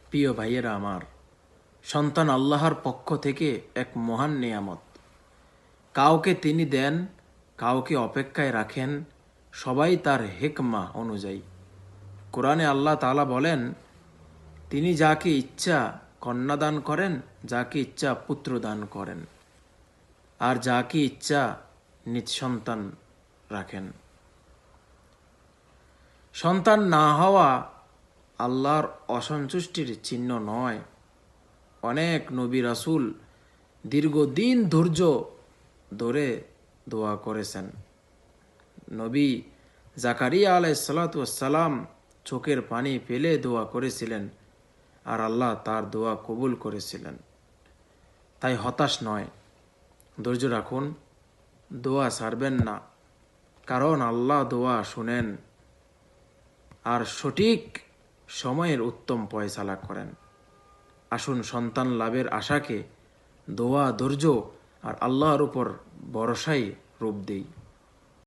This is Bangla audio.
প্রিয় ভাইয়েরা আমার, সন্তান আল্লাহর পক্ষ থেকে এক মহান নেয়ামত। কাউকে তিনি দেন, কাউকে অপেক্ষায় রাখেন, সবাই তার হিকমা অনুযায়ী। কোরআনে আল্লাহ তাআলা বলেন, তিনি যাকে ইচ্ছা কন্যা দান করেন, যাকে ইচ্ছা পুত্র দান করেন, আর যাকে ইচ্ছা নিঃসন্তান রাখেন। সন্তান না হওয়া আল্লাহর অসন্তুষ্টির চিহ্ন নয়। অনেক নবী রাসূল দীর্ঘদিন ধৈর্য ধরে দোয়া করেছেন। নবী জাকারিয়া আলাইহিসসালাম চোখের পানি ফেলে দোয়া করেছিলেন, আর আল্লাহ তার দোয়া কবুল করেছিলেন। তাই হতাশ নয়, ধৈর্য রাখুন, দোয়া ছাড়বেন না, কারণ আল্লাহ দোয়া শুনেন আর সঠিক সময়ের উত্তম ফয়সালা করেন। আসুন সন্তান লাভের আশাকে দোয়া, ধৈর্য আর আল্লাহর উপর ভরসায় রূপ দেই।